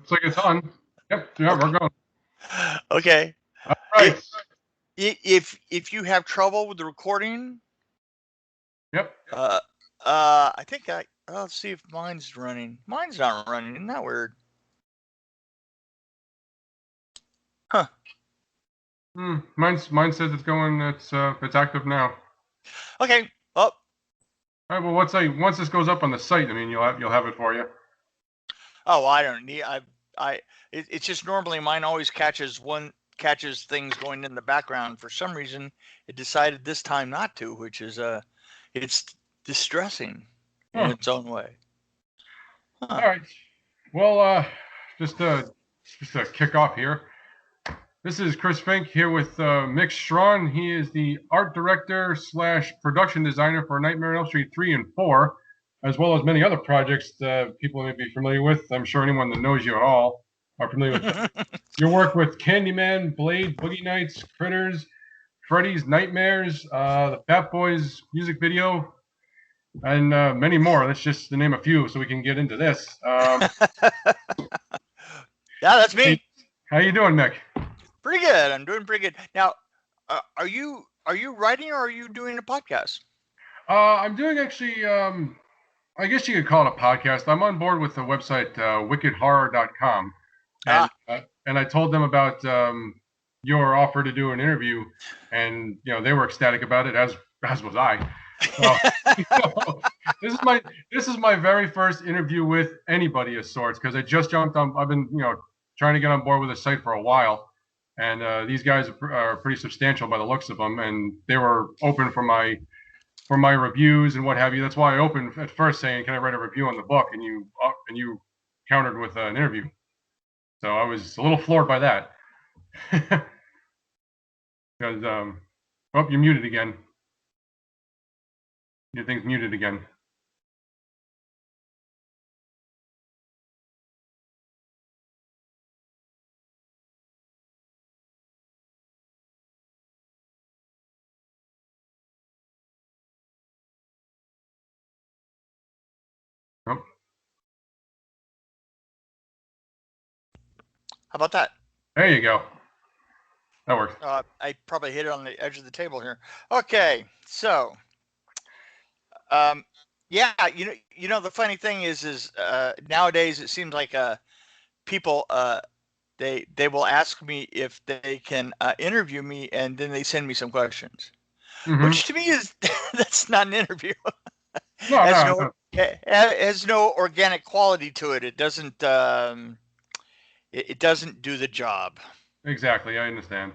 Looks like it's on. Yep, yeah, we're going. Okay. All right. If you have trouble with the recording, Yep. I think let's see if mine's running. Mine's not running. Isn't that weird? Huh. Mine says it's going. It's active now. Okay. All right. Well, once this goes up on the site, I mean, you'll have it for you. Oh, I don't need. It's just normally mine always catches things going in the background. For some reason, it decided this time not to, which is it's distressing in its own way. Huh. All right. Well, just to kick off here. This is Chris Fink here with Mick Strawn. He is the art director / production designer for Nightmare on Elm Street 3 and 4, as well as many other projects that people may be familiar with. I'm sure anyone that knows you at all are familiar with your work with Candyman, Blade, Boogie Nights, Critters, Freddy's Nightmares, the Fat Boys music video, and many more. That's just to name a few, so we can get into this. Yeah, that's me. Hey, how you doing, Mick? Pretty good. I'm doing pretty good. Now, are you writing or are you doing a podcast? I'm doing actually. I guess you could call it a podcast. I'm on board with the website wickedhorror.com, and I told them about your offer to do an interview, and they were ecstatic about it, as was I. So, this is my very first interview with anybody of sorts, because I just jumped on. I've been trying to get on board with the site for a while, and these guys are pretty substantial by the looks of them, and they were open for my reviews and what have you. That's why I opened at first saying, "Can I write a review on the book?" And you countered with an interview. So I was a little floored by that. Because oh, you're muted again. Your thing's muted again. Oh. How about that? There you go. That works. I probably hit it on the edge of the table here. Okay, so yeah, the funny thing is nowadays it seems like people they will ask me if they can interview me, and then they send me some questions, which to me is that's not an interview. Has no organic quality to it. It doesn't it doesn't do the job. Exactly, I understand.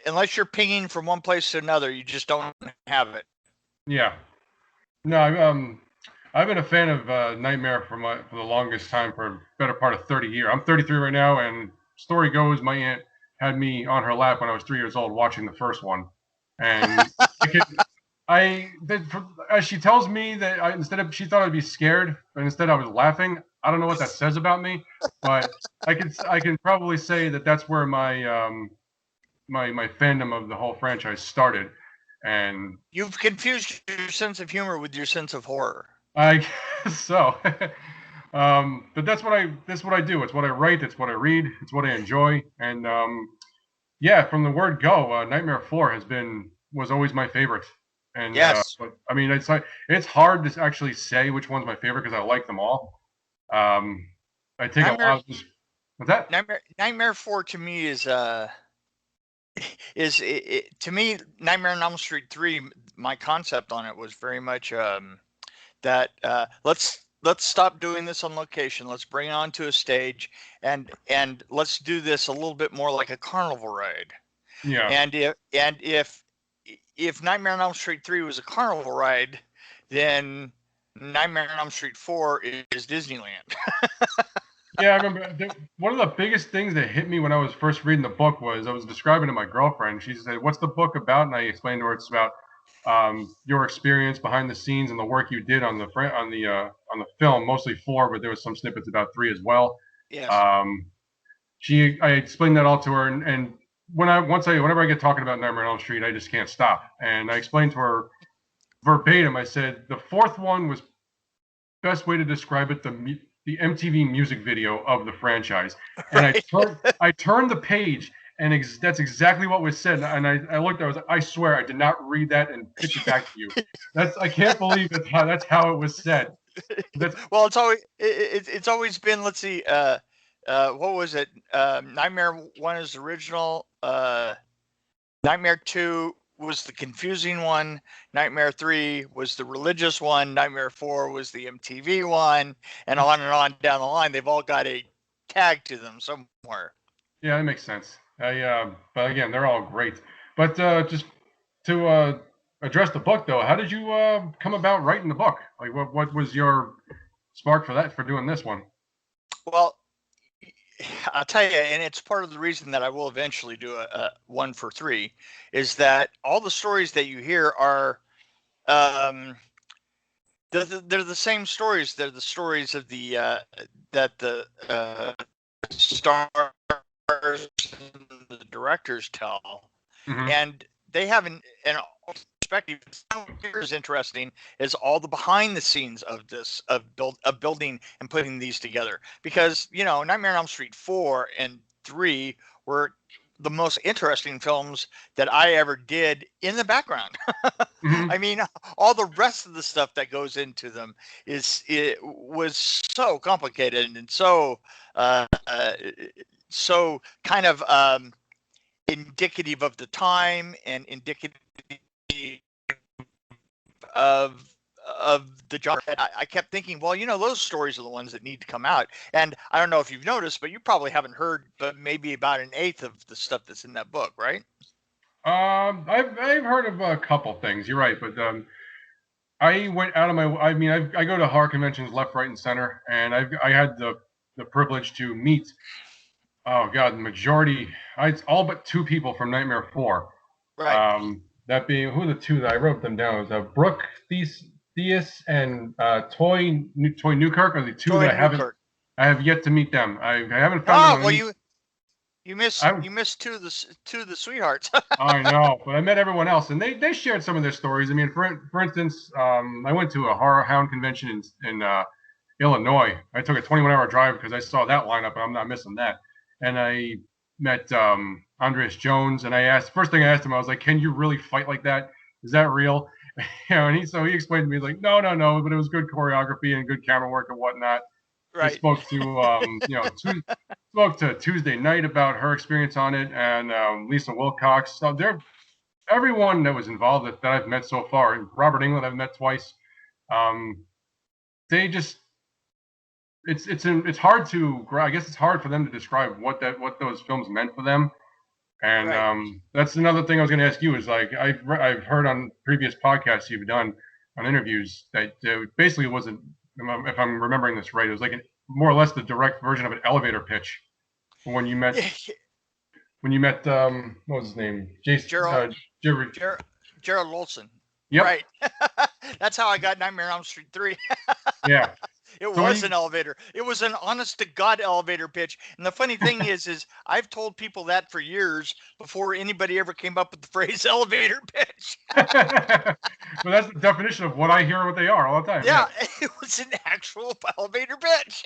Unless you're pinging from one place to another, you just don't have it. Yeah. No, I've been a fan of Nightmare for the longest time, for a better part of 30 years. I'm 33 right now, and story goes, my aunt had me on her lap when I was 3 years old watching the first one, and as she tells me that she thought I'd be scared, but instead I was laughing. I don't know what that says about me, but I can probably say that that's where my my fandom of the whole franchise started. And you've confused your sense of humor with your sense of horror. I guess so. But that's what I do. It's what I write. It's what I read. It's what I enjoy. And yeah, from the word go, Nightmare 4 was always my favorite. And yes, but, I mean, it's hard to actually say which one's my favorite because I like them all. I take a lot. What's that? Nightmare 4 to me is to me, Nightmare on Elm Street 3, my concept on it was very much that let's stop doing this on location. Let's bring it onto a stage, and let's do this a little bit more like a carnival ride. Yeah. And if Nightmare on Elm Street 3 was a carnival ride, then Nightmare on Elm Street 4 is Disneyland. Yeah, I remember one of the biggest things that hit me when I was first reading the book was I was describing to my girlfriend. She said, "What's the book about?" And I explained to her it's about your experience behind the scenes and the work you did on the film, mostly 4, but there was some snippets about 3 as well. Yes. I explained that all to her, and whenever I get talking about Nightmare on Elm Street, I just can't stop. And I explained to her verbatim. I said the 4th one was best way to describe it. the MTV music video of the franchise, and Right. I turned the page, and that's exactly what was said. And I looked, I was like, I swear I did not read that and pitch it back to you. I can't believe that's how it was said. That's Well, it's always been. Let's see. What was it? Nightmare 1 is the original. Nightmare 2 was the confusing one. Nightmare 3 was the religious one. Nightmare 4 was the MTV one, and on down the line. They've all got a tag to them somewhere. Yeah, that makes sense. But again, they're all great. But just to address the book, though, how did you come about writing the book? Like, what was your spark for doing this one? Well, I'll tell you, and it's part of the reason that I will eventually do a 1 for 3, is that all the stories that you hear are, they're the same stories. They're the stories of the that the stars and the directors tell, Mm-hmm. and they have an perspective. Is interesting is all the behind the scenes of this of building and putting these together, because Nightmare on Elm Street 4 and 3 were the most interesting films that I ever did in the background. Mm-hmm. I mean, all the rest of the stuff that goes into them it was so complicated and so so kind of indicative of the time and indicative of the genre. I kept thinking, well, those stories are the ones that need to come out. And I don't know if you've noticed, but you probably haven't heard, but maybe about an eighth of the stuff that's in that book, right? I've heard of a couple things. You're right, but I went out of my. I mean, I go to horror conventions left, right, and center, and I had the privilege to meet. Oh God, the majority. It's all but 2 people from Nightmare 4. Right. That being who the 2 that I wrote them down was Brooke Theus and Toy Newkirk are the 2 that I have yet to meet them. I haven't found them. Well, you missed two of the sweethearts. I know, but I met everyone else, and they shared some of their stories. I mean, for instance, I went to a Horror Hound convention in Illinois. I took a 21-hour drive because I saw that lineup, and I'm not missing that. And I met Andreas Jones, and first thing I asked him, I was like, "Can you really fight like that? Is that real?" And he explained to me like, "No, but it was good choreography and good camera work and whatnot." Right. I spoke to spoke to Tuesday Night about her experience on it, and Lisa Wilcox. So everyone that was involved that I've met so far, and Robert Englund I've met twice. They just it's hard to, I guess it's hard for them to describe what those films meant for them. And right. That's another thing I was going to ask you is like I've heard on previous podcasts you've done on interviews that basically wasn't, if I'm remembering this right, it was like more or less the direct version of an elevator pitch when you met what was his name, Gerald Olson. Yep. Right. That's how I got Nightmare on Elm Street 3. Yeah. It was an elevator. It was an honest to God elevator pitch. And the funny thing is I've told people that for years before anybody ever came up with the phrase elevator pitch. Well, that's the definition of what I hear what they are all the time. Yeah. It was an actual elevator pitch.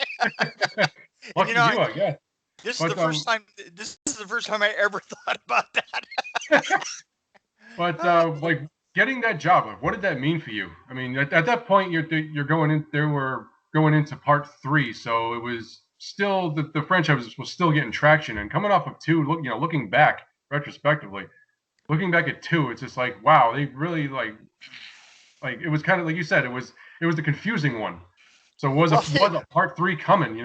Lucky you, I guess. This is the first time I ever thought about that. But like getting that job, what did that mean for you? I mean, at that point, you're going in. They were going into part 3, so it was still the franchise was still getting traction. And coming off of 2, looking back retrospectively, looking back at 2, it's just like, wow, they really like it was kind of like you said, it was the confusing one. So was a part 3 coming?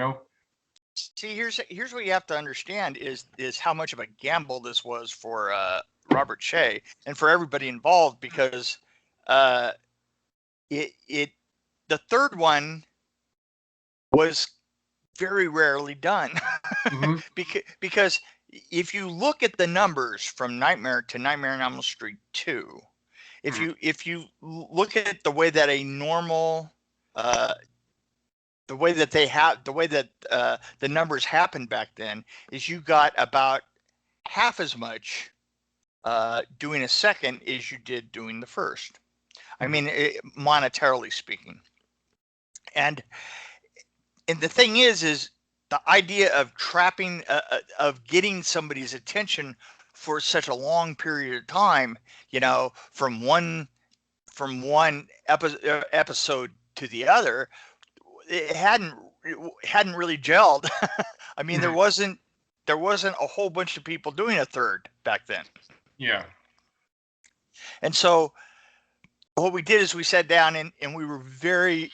See, here's what you have to understand is how much of a gamble this was for Robert Shea and for everybody involved, because the third one was very rarely done. Mm-hmm. because if you look at the numbers from Nightmare to Nightmare on Elm Street 2, if you look at the way that a normal the way that the numbers happened back then is you got about half as much doing a second as you did doing the first. I mean, monetarily speaking. And the thing is the idea of trapping, of getting somebody's attention for such a long period of time, you know, from one episode to the other, it hadn't really gelled. I mean, there wasn't a whole bunch of people doing a third back then. Yeah. And so what we did is we sat down and we were very,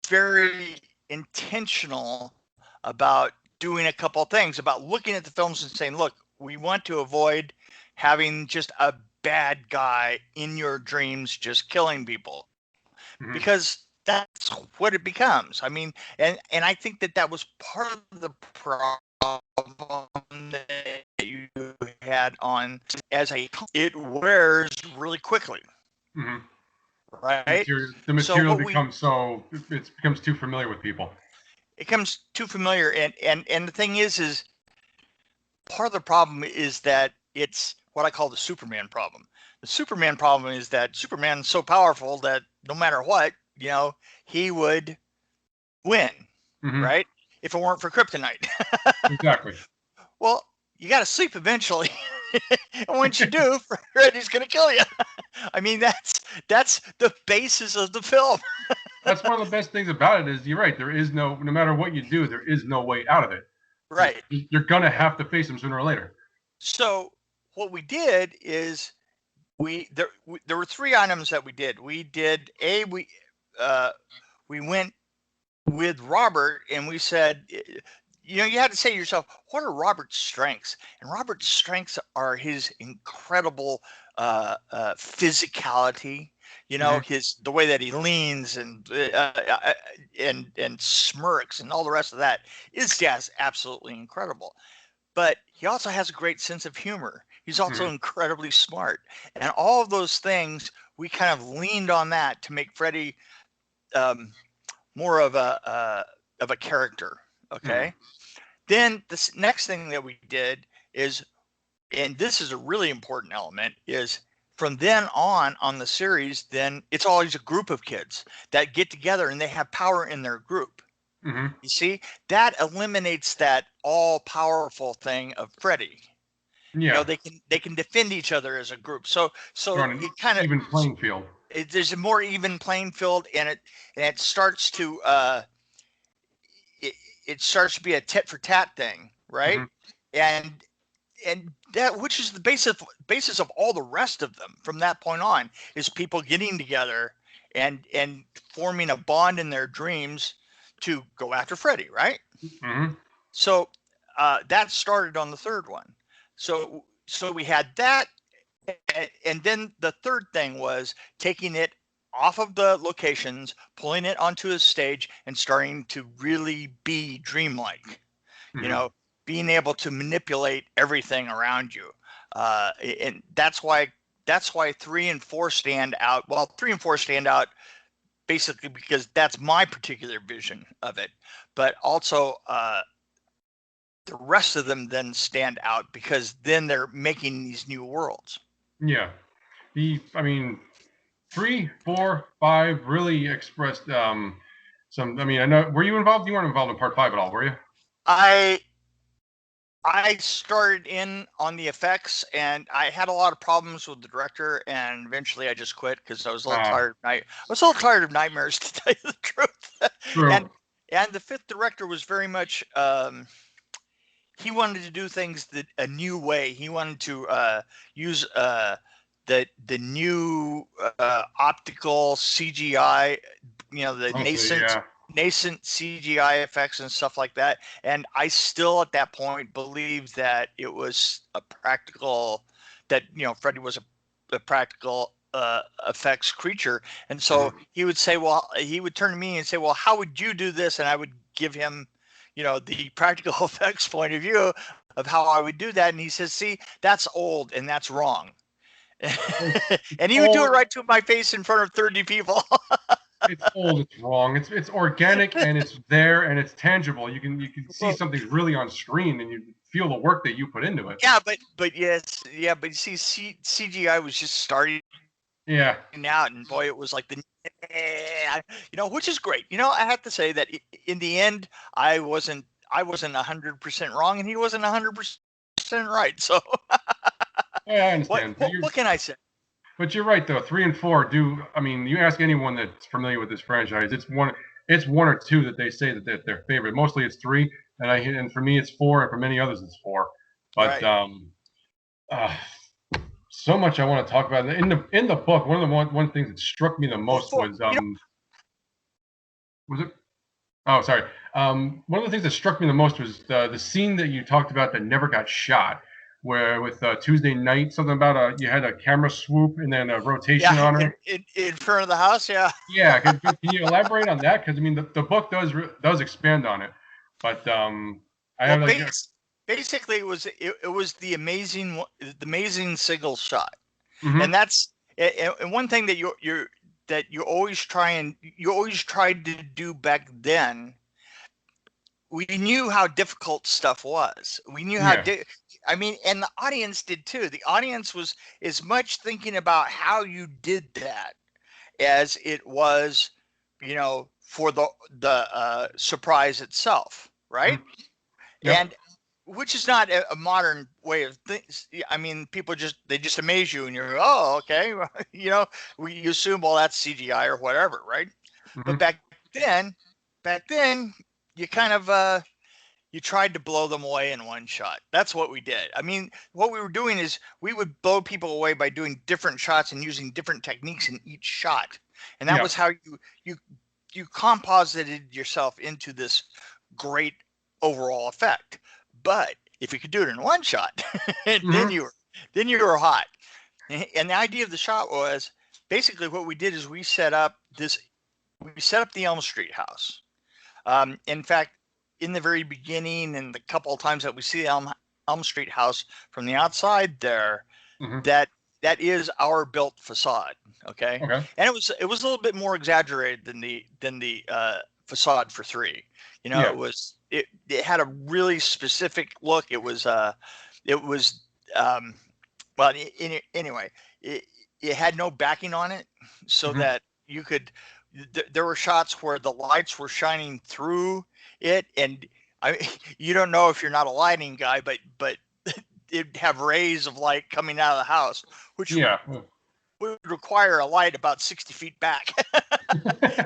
very intentional about doing a couple of things, about looking at the films and saying, look, we want to avoid having just a bad guy in your dreams just killing people, because that's what it becomes. I mean, and I think that was part of the problem that you had on it wears really quickly. Right? The material becomes it becomes too familiar with people. It becomes too familiar, and the thing is part of the problem is that it's what I call the Superman problem. The Superman problem is that Superman's so powerful that no matter what, you know, he would win, right? If it weren't for kryptonite. Exactly. Well, you got to sleep eventually. And once you do, Freddy's going to kill you. I mean, that's the basis of the film. That's one of the best things about it is you're right. There is no matter what you do, there is no way out of it. Right. You're going to have to face him sooner or later. So what we did is there were three items that we did. We went with Robert and we said, you know, you had to say to yourself, what are Robert's strengths? And Robert's strengths are his incredible physicality. You know, the way that he leans and smirks and all the rest of that is just absolutely incredible. But he also has a great sense of humor. He's also incredibly smart, and all of those things we kind of leaned on that to make Freddy more of a character. Okay. Then the next thing that we did is, and this is a really important element, is from then on the series, then it's always a group of kids that get together and they have power in their group. You see, that eliminates that all powerful thing of Freddy. Yeah. You know, they can defend each other as a group. So it kind of even playing field. There's a more even playing field, and it starts to it starts to be a tit for tat thing, right? And that, which is the basis of all the rest of them from that point on, is people getting together and forming a bond in their dreams to go after Freddy, right? So that started on the third one. So we had that, and then the third thing was taking it off of the locations, pulling it onto a stage, and starting to really be dreamlike. You know, being able to manipulate everything around you, and that's why 3 and 4 stand out. Well, 3 and 4 stand out basically because that's my particular vision of it, but also the rest of them then stand out because then they're making these new worlds. Yeah, I mean, 3, 4, 5 really expressed some. I mean, I know. Were you involved? You weren't involved in part 5 at all, were you? I started in on the effects, and I had a lot of problems with the director, and eventually I just quit because I was a little tired. I was a little tired of nightmares, to tell you the truth. True. And the fifth director was very much he wanted to do things a new way. He wanted to use the new optical CGI, you know, the nascent CGI effects and stuff like that. And I still at that point believed that it was a practical, that, you know, Freddy was a practical effects creature. And so he would say, well, he would turn to me and say, well, how would you do this? And I would give him, you know, the practical effects point of view of how I would do that. And he says, see, that's old and that's wrong. And he would do it right to my face in front of 30 people. It's old, it's wrong. It's organic and it's there and it's tangible. You can see something really on screen and you feel the work that you put into it. Yeah, but you see, CGI was just starting out, and boy, it was like the Which is great. I have to say that in the end, I wasn't 100% wrong, and he wasn't 100% right. So Yeah, I what understand. what can I say? But you're right though. 3 and 4 do. I mean, you ask anyone that's familiar with this franchise, it's one or two that they say that they're their favorite. Mostly it's 3, and for me it's 4, and for many others it's 4. But Right. uh, so much I want to talk about in the book. One of the one things that struck me the most was it? Oh, sorry. One of the things that struck me the most was the scene that you talked about that never got shot, where with Tuesday Night, something about you had a camera swoop and then a rotation on her. In front of the house, yeah. Yeah, can you elaborate on that? Because I mean, the book does expand on it, but I Well, have like basically, it was the amazing single shot, mm-hmm. and that's and one thing that you always tried to do back then. We knew how difficult stuff was. We knew how I mean, and the audience did too. The audience was as much thinking about how you did that as it was, for the surprise itself, right? Mm-hmm. Yep. And which is not a modern way of things. I mean, people they just amaze you, and you're, oh, okay, you assume, well, that's CGI or whatever, right? Mm-hmm. But back then, you kind of you tried to blow them away in one shot. That's what we did. I mean, what we were doing is we would blow people away by doing different shots and using different techniques in each shot, and that was how you composited yourself into this great overall effect. But if you could do it in one shot, mm-hmm. then you were hot. And the idea of the shot was basically what we did is we set up the Elm Street house. In fact, in the very beginning, and the couple of times that we see the Elm Street house from the outside there, Mm-hmm. that is our built facade. Okay. And it was a little bit more exaggerated than the facade for 3. It had a really specific look. It was well, anyway, it had no backing on it, so mm-hmm. that you could. There were shots where the lights were shining through it, and you don't know if you're not a lighting guy, but it'd have rays of light coming out of the house, which would require a light about 60 feet back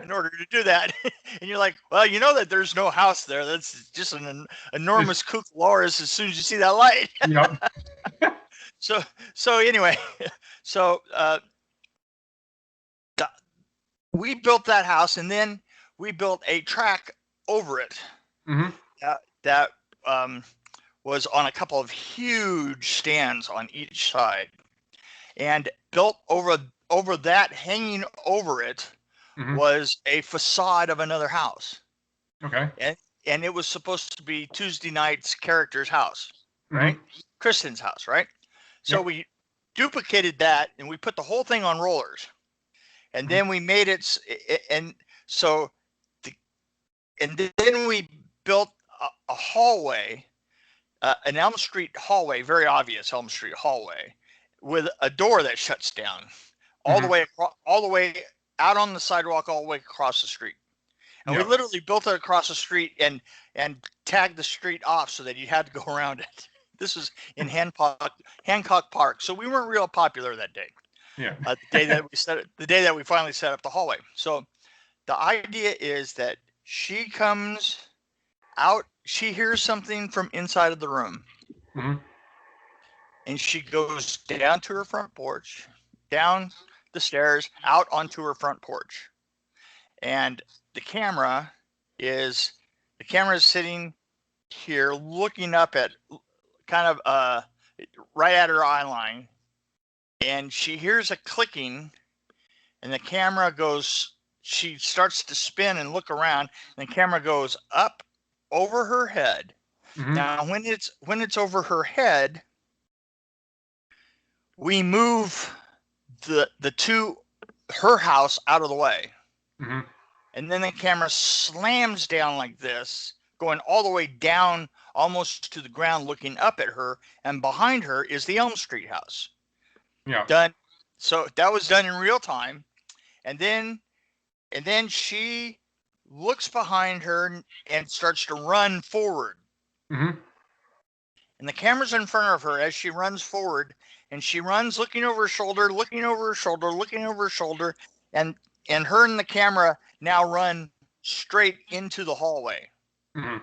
in order to do that. And you're like, well, you know that there's no house there. That's just an enormous kookaburras as soon as you see that light. Yep. So anyway, so we built that house, and then we built a track over it. Mm-hmm. That was on a couple of huge stands on each side, and built over that, hanging over it, mm-hmm. was a facade of another house. Okay. And it was supposed to be Tuesday Night's character's house, right? Mm-hmm. Kristen's house, right? So we duplicated that, and we put the whole thing on rollers, and mm-hmm. then we made it, and so then we built a hallway, an Elm Street hallway, very obvious Elm Street hallway, with a door that shuts down all the way out on the sidewalk, all the way across the street. And we literally built it across the street and tagged the street off so that you had to go around it. This was in Hancock Park, so we weren't real popular that day. Yeah. The day that we finally set up the hallway. So the idea is that she comes out, she hears something from inside of the room, mm-hmm. and she goes down to her front porch, down the stairs, out onto her front porch, and the camera is sitting here looking up at kind of right at her eye line, and she hears a clicking, and the camera goes, she starts to spin and look around, and the camera goes up over her head. Mm-hmm. Now when it's over her head, we move her house out of the way. Mm-hmm. And then the camera slams down like this, going all the way down almost to the ground, looking up at her, and behind her is the Elm Street house. Yeah. Done. So that was done in real time. And then and then she looks behind her and starts to run forward. Mm-hmm. And the camera's in front of her as she runs forward, and she runs looking over her shoulder, looking over her shoulder, looking over her shoulder, and her and the camera now run straight into the hallway. Mm-hmm.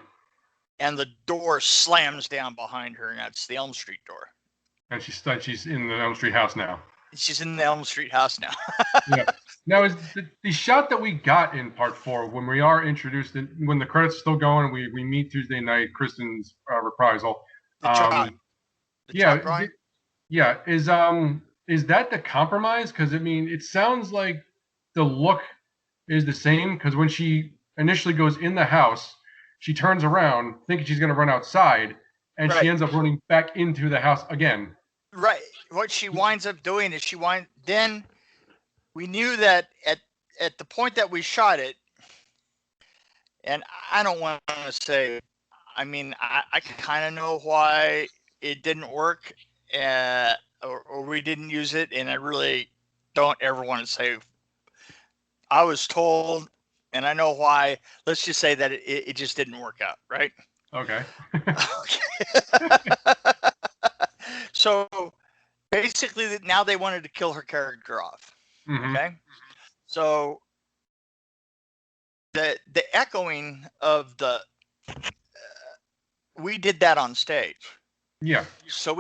And the door slams down behind her, and that's the Elm Street door. And she's in the Elm Street house now. She's in the Elm Street house now. Yeah. Now, is the shot that we got in part 4 when we are introduced, when the credits are still going, we meet Tuesday night, Kristen's reprisal. The yeah, yeah. Is that the compromise? Because I mean, it sounds like the look is the same. Because when she initially goes in the house, she turns around thinking she's going to run outside, and she ends up running back into the house again. Right. What she winds up doing is then we knew that at the point that we shot it, and I don't want to say, I mean, I kind of know why it didn't work, or we didn't use it, and I really don't ever want to say. I was told, and I know why. Let's just say that it just didn't work out, right? Okay. So basically, now they wanted to kill her character off. Mm-hmm. Okay. So the echoing of the we did that on stage. Yeah. So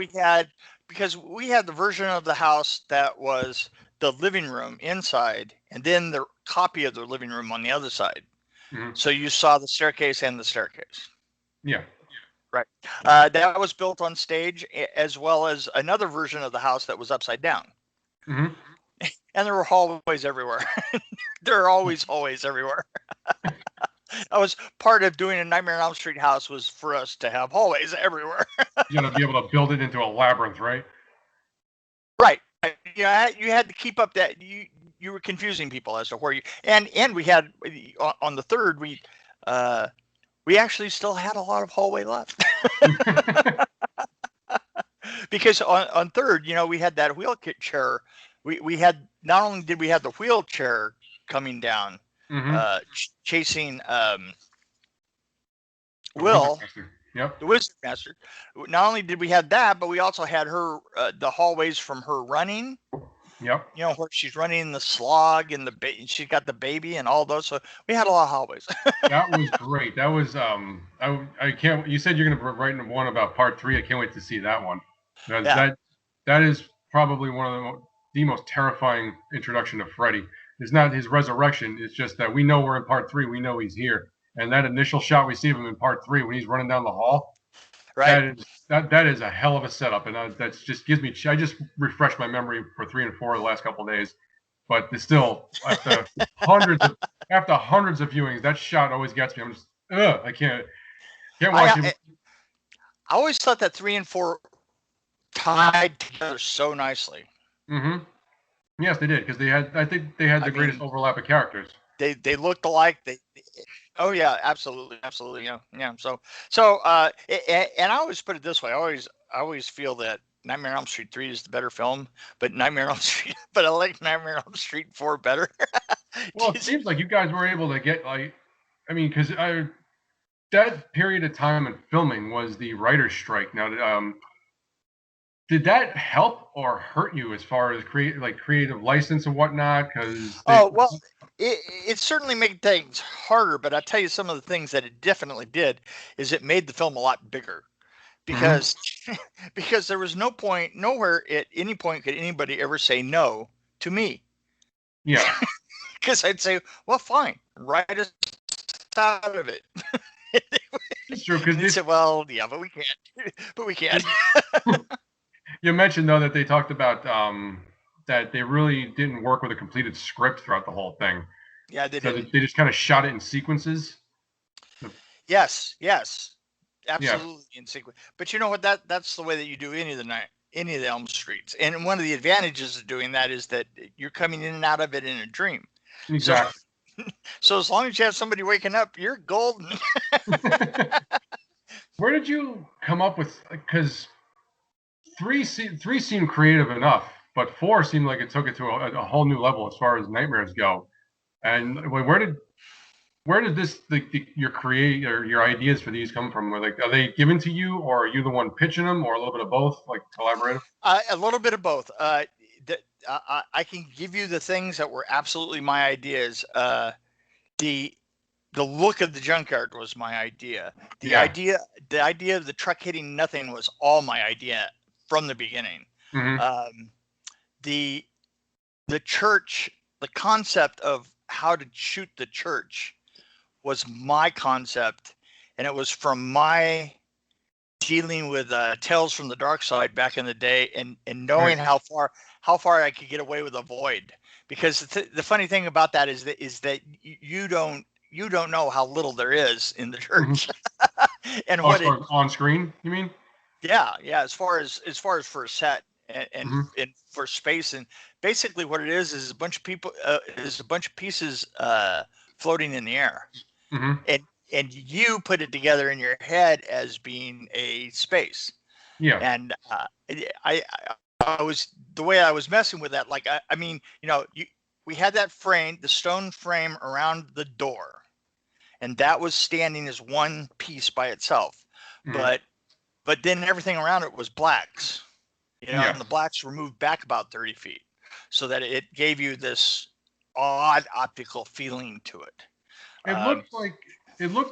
because we had the version of the house that was the living room inside, and then the copy of the living room on the other side. Mm-hmm. So you saw the staircase and the staircase. Yeah. Right. That was built on stage, as well as another version of the house that was upside down. Mm-hmm. And there were hallways everywhere. There are always hallways everywhere. That was part of doing a Nightmare on Elm Street house, was for us to have hallways everywhere. You got to be able to build it into a labyrinth, right? Right. Yeah, you had to keep up that you were confusing people as to where you and we had on the third we actually still had a lot of hallway left. Because on third, we had that wheelchair. We had, not only did we have the wheelchair coming down, mm-hmm. Chasing Will, yep. the Wizard Master. Not only did we have that, but we also had her the hallways from her running. Yep. Where she's running the slog and she's got the baby and all those. So we had a lot of hallways. That was great. That was I can't. You said you're going to write one about part 3. I can't wait to see that one. That is probably one of the most terrifying introduction of Freddy. It's not his resurrection. It's just that we know we're in part 3. We know he's here. And that initial shot we see of him in part 3 when he's running down the hall, right? That is a hell of a setup, and that just gives me. I just refreshed my memory for 3 and 4 the last couple of days, but it's still after hundreds of viewings, that shot always gets me. I'm just I can't watch it. I always thought that 3 and 4 tied together so nicely. Mm-hmm. Yes, they did, because I think they had the greatest overlap of characters. They looked alike. Oh yeah, absolutely, yeah. So and I always put it this way. I always feel that Nightmare on Elm Street 3 is the better film, but I like Nightmare on Elm Street 4 better. Well, it seems like you guys were able to get because that period of time in filming was the writer's strike. Now, did that help or hurt you as far as creative license and whatnot? Because it certainly made things harder. But I tell you, some of the things that it definitely did is it made the film a lot bigger, because because there was nowhere at any point could anybody ever say no to me. Yeah. Because I'd say, well, fine, write us out of it. It's true. Because they said, well, yeah, but we can't. But we can't. You mentioned, though, that they talked about that they really didn't work with a completed script throughout the whole thing. Yeah, they did. They just kind of shot it in sequences. Yes, absolutely, in sequence. But you know what? That's the way that you do any of the Elm Streets. And one of the advantages of doing that is that you're coming in and out of it in a dream. Exactly. So as long as you have somebody waking up, you're golden. Where did you come up with? Because 3 seemed creative enough, but 4 seemed like it took it to a whole new level as far as nightmares go. And where did this your ideas for these come from? Are they given to you, or are you the one pitching them, or a little bit of both, like collaborative? A little bit of both. I can give you the things that were absolutely my ideas. The look of the junkyard was my idea. The idea of the truck hitting nothing was all my idea from the beginning. Mm-hmm. The church, the concept of how to shoot the church was my concept, and it was from my dealing with Tales from the Dark Side back in the day, and knowing how far I could get away with a void. Because the funny thing about that is that you don't know how little there is in the church. Mm-hmm. And on screen, you mean? Yeah, as far as for a set and Mm-hmm. and for space, and basically what it is a bunch of people pieces floating in the air. Mm-hmm. And you put it together in your head as being a space. Yeah. And I was, the way I was messing with that, like I mean, we had that frame, the stone frame around the door, and that was standing as one piece by itself. Mm-hmm. But then everything around it was blacks, Yeah. and the blacks were moved back about 30 feet, so that it gave you this odd optical feeling to it. It looked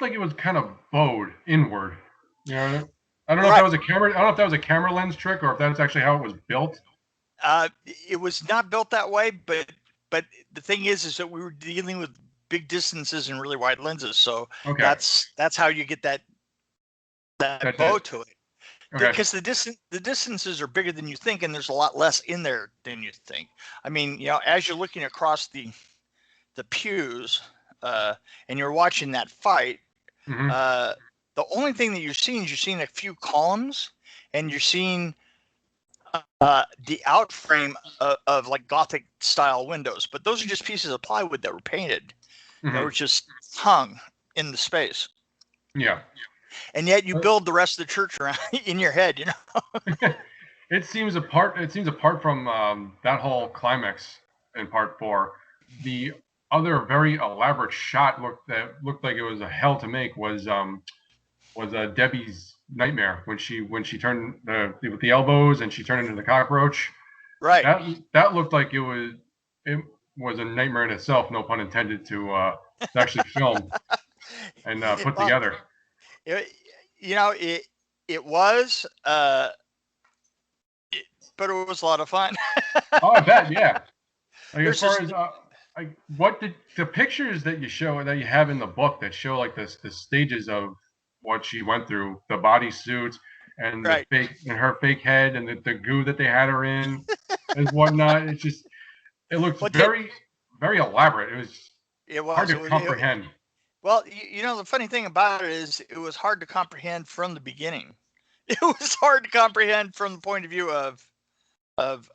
like it was kind of bowed inward. You know, I don't know if Right. that was a camera. I don't know if that was a camera lens trick, or if that's actually how it was built. It was not built that way, but the thing is that we were dealing with big distances and really wide lenses, so Okay. that's how you get that bow to it. Okay. Because the distances are bigger than you think, and there's a lot less in there than you think. I mean, as you're looking across the pews, and you're watching that fight, Mm-hmm. The only thing that you're seeing a few columns, and you're seeing the out frame of like Gothic style windows, but those are just pieces of plywood that were painted. Mm-hmm. That were just hung in the space. Yeah. And yet you build the rest of the church around in your head, It seems apart from that whole climax in part 4. The other very elaborate shot looked like it was a hell to make was Debbie's nightmare when she turned with the elbows and she turned into the cockroach. Right. That looked like it was a nightmare in itself, no pun intended, to actually film and put together. It was, but it was a lot of fun. Oh, I bet, yeah. Like, as far as what did the pictures that you have in the book that show like the stages of what she went through, the bodysuit and right. the fake and her fake head and the goo that they had her in and whatnot. It looks very elaborate. It was hard to comprehend. Well, the funny thing about it is it was hard to comprehend from the beginning. It was hard to comprehend from the point of view of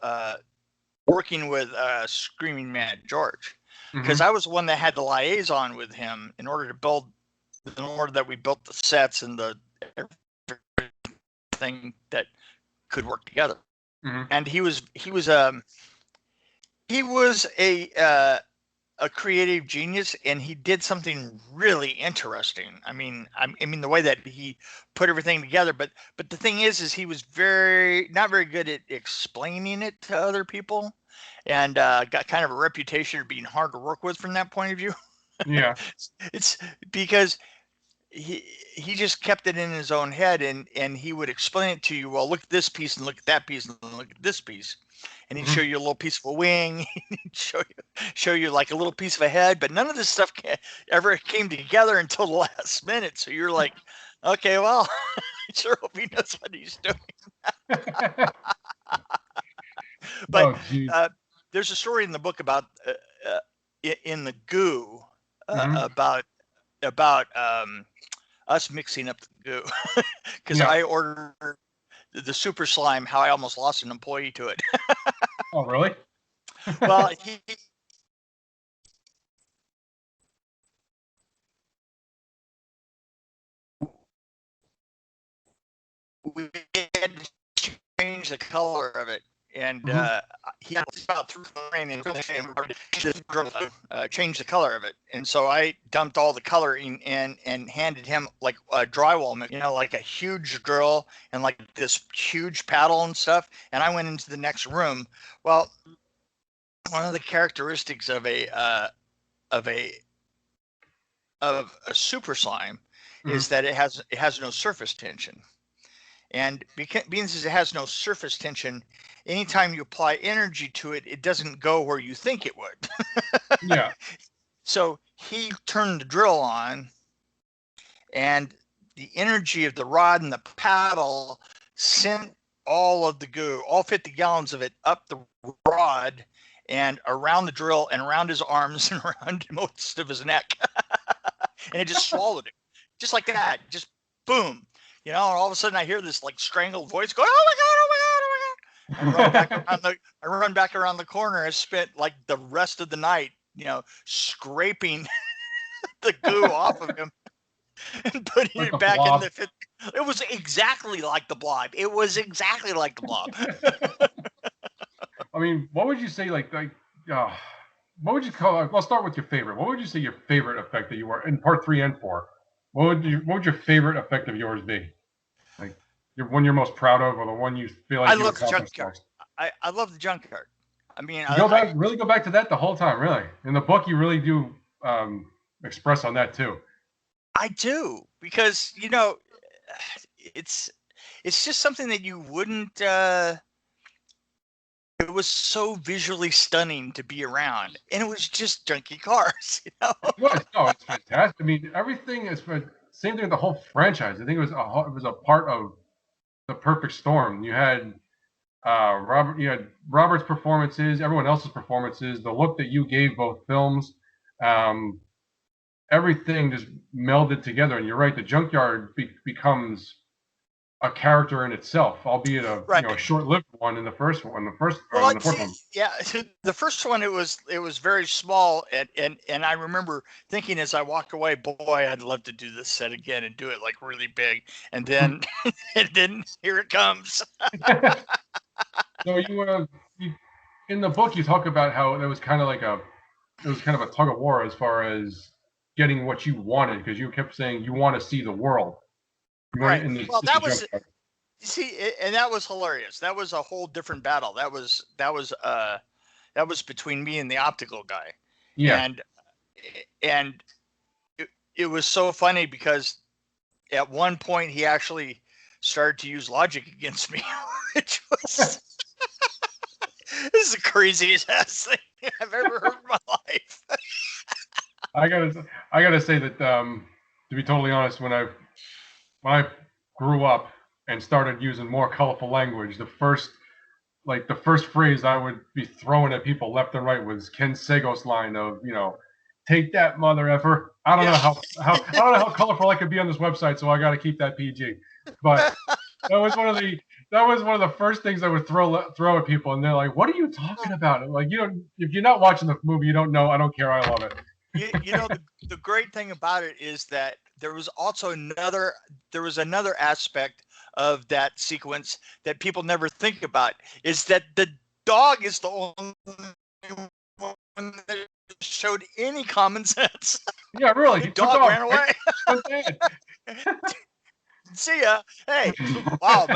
working with Screaming Mad George, because I was the one that had the liaison with him in order that we built the sets and the everything that could work together. Mm-hmm. And he was a creative genius, and he did something really interesting. I mean the way that he put everything together, but the thing is he was not very good at explaining it to other people, and got kind of a reputation of being hard to work with from that point of view. Yeah. It's because he just kept it in his own head, and he would explain it to you. Well, look at this piece and look at that piece and look at this piece. And he'd show you a little piece of a wing, he'd show you like a little piece of a head, but none of this stuff ever came together until the last minute. So you're like, okay, well, I sure hope he knows what he's doing. But there's a story in the book about in the goo about us mixing up the goo, because I ordered the super slime, how I almost lost an employee to it. Oh, really? Well, we had to change the color of it, and he had about 3 frame and change the color of it. And so I dumped all the coloring and handed him like a drywall, like a huge drill and like this huge paddle and stuff. And I went into the next room. Well, one of the characteristics of a super slime is that it has no surface tension. And being as it has no surface tension, anytime you apply energy to it, it doesn't go where you think it would. Yeah. So he turned the drill on, and the energy of the rod and the paddle sent all of the goo, all 50 gallons of it, up the rod and around the drill and around his arms and around most of his neck. And it just swallowed it. Just like that. Just boom. And all of a sudden I hear this like strangled voice going, "Oh my God, oh my God, oh my God." I run back around the corner. I spent like the rest of the night, scraping the goo off of him and putting it back in the fit. It was exactly like the blob. It was exactly like the blob. I mean, what would you say what would you call it? I'll start with your favorite. What would you say your favorite effect that you were in part 3 and 4? What would your favorite effect of yours be? Like one you're most proud of, or the one you feel like I love the junkyard. I love the junkyard. I mean, really go back to that the whole time, really. In the book, you really do express on that too. I do, because it's just something that you wouldn't. It was so visually stunning to be around, and it was just junky cars. It was. No, it's fantastic. I mean, everything is same thing with the whole franchise. I think it was a part of the perfect storm. You had Robert's performances, everyone else's performances, the look that you gave both films. Everything just melded together. And you're right, the junkyard becomes a character in itself, albeit a short-lived one in the first one. The fourth one. Yeah, the first one it was very small, and I remember thinking as I walked away, boy, I'd love to do this set again and do it like really big. And then here it comes. So you in the book you talk about how it was kind of a tug of war as far as getting what you wanted, because you kept saying you want to see the world. Right. Well, that was and that was hilarious. That was a whole different battle. That was between me and the optical guy. Yeah. And it was so funny because at one point he actually started to use logic against me, which was this is the craziest ass thing I've ever heard in my life. I gotta say that to be totally honest, when I grew up and started using more colorful language, the first phrase I would be throwing at people left and right was Ken Sago's line of, "Take that, mother effer." I don't know how colorful I could be on this website, so I got to keep that PG. But that was one of the first things I would throw at people, and they're like, "What are you talking about?" I'm like, if you're not watching the movie, you don't know. I don't care. I love it. The great thing about it is that there was also another aspect of that sequence that people never think about, is that the dog is the only one that showed any common sense. Yeah, really. The dog ran away. See ya. Hey, wow.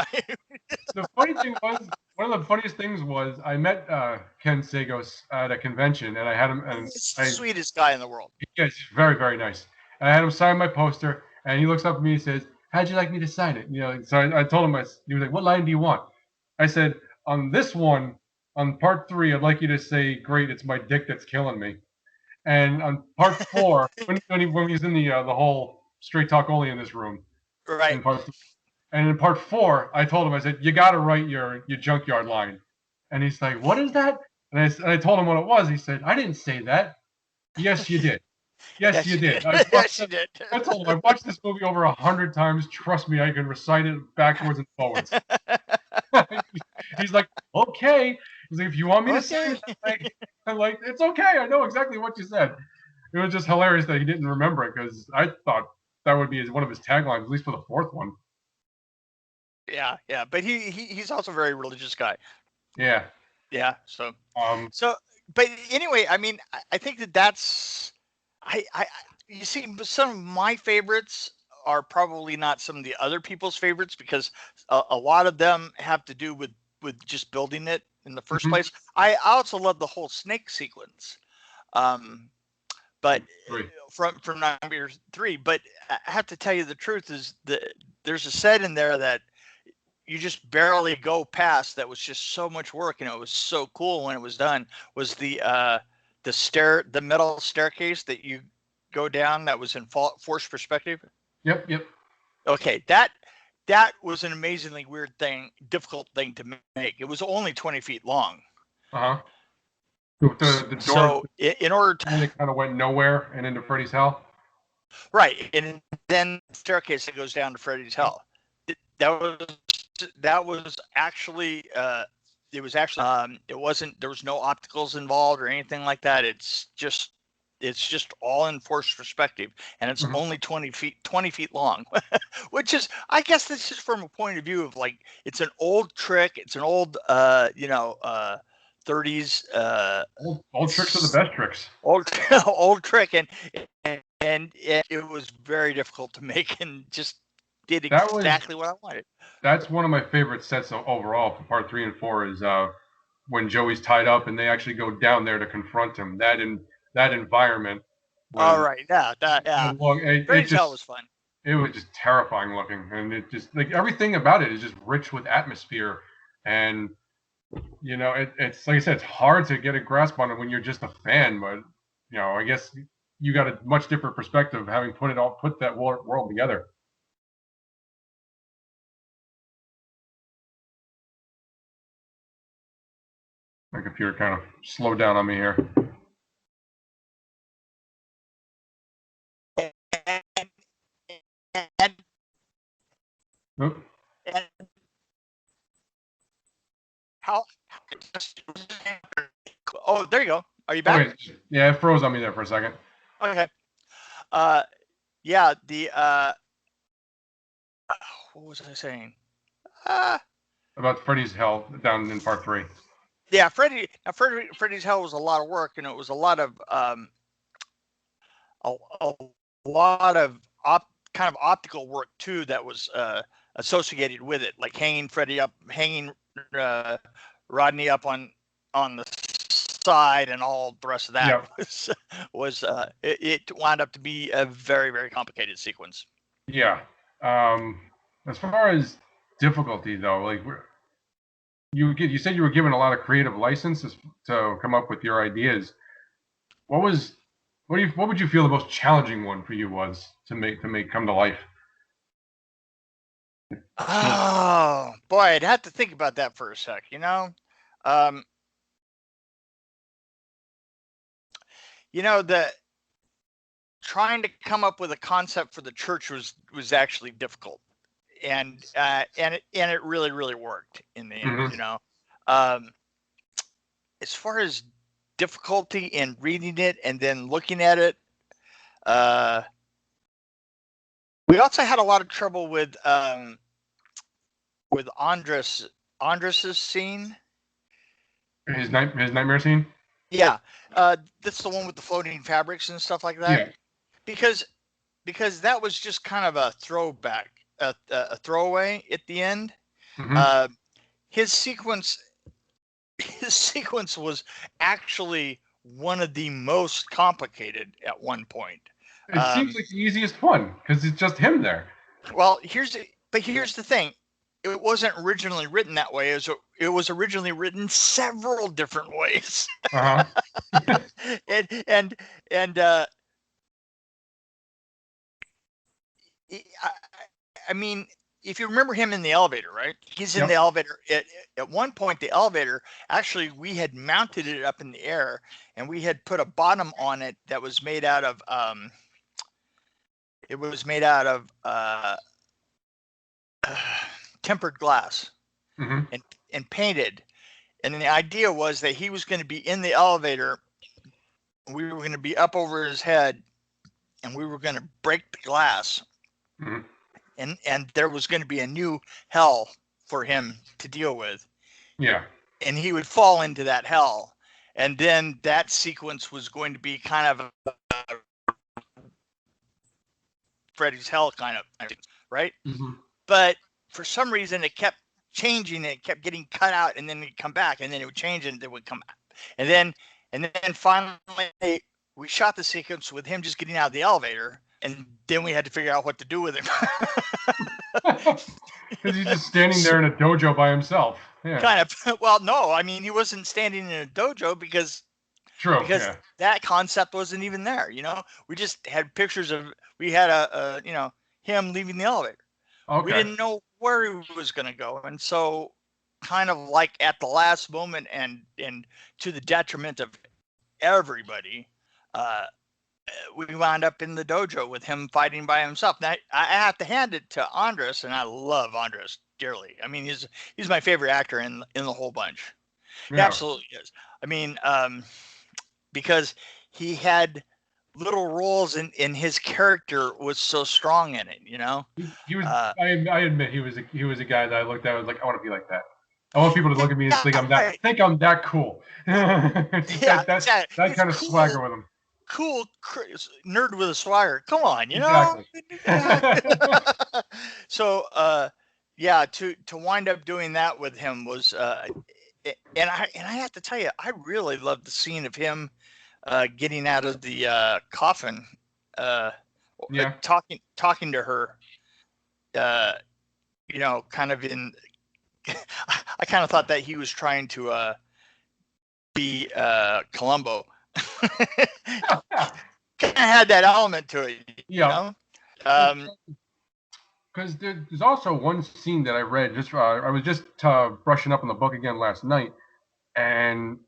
The funny thing was, one of the funniest things was I met Ken Sagos at a convention, and I had him. And he's the sweetest guy in the world. Yes, very, very nice. And I had him sign my poster, and he looks up at me and says, "How'd you like me to sign it?" So I told him, he was like, "What line do you want?" I said, "On this one, on part 3, I'd like you to say, 'Great, it's my dick that's killing me.'" And on part 4, when he's in the whole straight talk only in this room, right? And in part 4, I told him, I said, "You got to write your junkyard line." And he's like, "What is that?" And I told him what it was. He said, "I didn't say that." "Yes, you did." Yes, you did. Yes, you did. I told him, "I watched this movie over 100 times. Trust me, I can recite it backwards and forwards." He's like, "Okay." He's like, "If you want me to say it," I'm like, "It's okay. I know exactly what you said." It was just hilarious that he didn't remember it, because I thought that would be one of his taglines, at least for the 4th one. Yeah, but he's also a very religious guy. Yeah. Yeah. So, Um. but anyway, I mean, I think that's, you see, some of my favorites are probably not some of the other people's favorites because a lot of them have to do with just building it in the first mhm, place. I also love the whole snake sequence. But Three. from number 3, but I have to tell you the truth is that there's a set in there that you just barely go past that was just so much work, and it was so cool when it was done. Was the metal staircase that you go down that was in forced perspective? Yep. Yep. Okay, that was an amazingly weird thing, difficult thing to make. It was only 20 feet long. Uh-huh. The door So in order to, kind of went nowhere and into Freddy's hell. right, and then the staircase that goes down to Freddy's hell. That was actually it wasn't, there was no opticals involved or anything like that. It's just all in forced perspective, and it's Mhm. only 20 feet long, which is, I guess this is from a point of view of like, it's an old trick. It's an old 30s Old tricks are the best tricks. old old trick, and it was very difficult to make, and just did That was exactly what I wanted. that's one of my favorite sets overall for part 3 and 4 is when Joey's tied up and they actually go down there to confront him. That environment All was right, yeah. it Freddy's Hell just was fun. it was just terrifying looking, and it just like everything about it is just rich with atmosphere, and it's like I said, it's hard to get a grasp on it when you're just a fan, but I guess you got a much different perspective having put that world together. My computer kind of slowed down on me here. And, and, Oop. and how? Oh, there you go. Are you back? Okay, yeah, it froze on me there for a second. Okay. Uh, yeah. What was I saying? Uh, About Freddy's Hell down in part 3. yeah. Freddy's Hell was a lot of work, and it was a lot of a lot of kind of optical work too that was associated with it, like hanging Rodney up on the side, and all the rest of that Yep. it wound up to be a very, very complicated sequence. Yeah. As far as difficulty though, like you said you were given a lot of creative licenses to come up with your ideas. What would you feel the most challenging one for you was to make come to life? Oh boy, I'd have to think about that for a sec. Um, the trying to come up with a concept for the church was actually difficult, and it really, really worked in the end. Mm-hmm. As far as difficulty in reading it and then looking at it, we also had a lot of trouble with Andres's scene. His nightmare scene. Yeah, that's the one with the floating fabrics and stuff like that. Yeah. Because that was just kind of a throwback, a throwaway at the end. Mm-hmm. His sequence was actually one of the most complicated at one point. It seems like the easiest one because it's just him there. Well, here's the thing. It wasn't originally written that way. It was originally written several different ways. Uh-huh. and I mean, if you remember him in the elevator, right? He's in the elevator. At one point, the elevator, actually, we had mounted it up in the air, and we had put a bottom on it that was made out of tempered glass, Mm-hmm. and painted. And the idea was that he was going to be in the elevator. We were going to be up over his head, and we were going to break the glass. Mm-hmm. And there was going to be a new hell for him to deal with. Yeah. and he would fall into that hell. And then that sequence was going to be kind of Freddy's Hell kind of, right? Mm-hmm. But for some reason, it kept changing. It kept getting cut out, and then it'd come back, and then it would change, and it would come back. And then finally, we shot the sequence with him just getting out of the elevator, and then we had to figure out what to do with him. Because he's just standing there in a dojo by himself. Yeah. Kind of. Well, no, I mean, he wasn't standing in a dojo because that concept wasn't even there. We just had pictures of. We had him leaving the elevator. Okay. We didn't know where he was going to go, and so kind of like at the last moment, and to the detriment of everybody, we wound up in the dojo with him fighting by himself. Now I have to hand it to Andres, and I love Andres dearly. I mean, he's my favorite actor in the whole bunch. Yeah. He absolutely is. I mean, because he had little roles in his character was so strong in it, He was. I admit he was a guy that I looked at. I was like, I want to be like that. I want people to look at me and think I'm that cool. that kind of swagger with him. Cool nerd with a swagger. Come on, Exactly. So, to wind up doing that with him was, and I have to tell you, I really loved the scene of him getting out of the coffin, talking to her, kind of in. I kind of thought that he was trying to be Columbo. Kind of had that element to it, Because there's also one scene that I read. I was just brushing up on the book again last night, and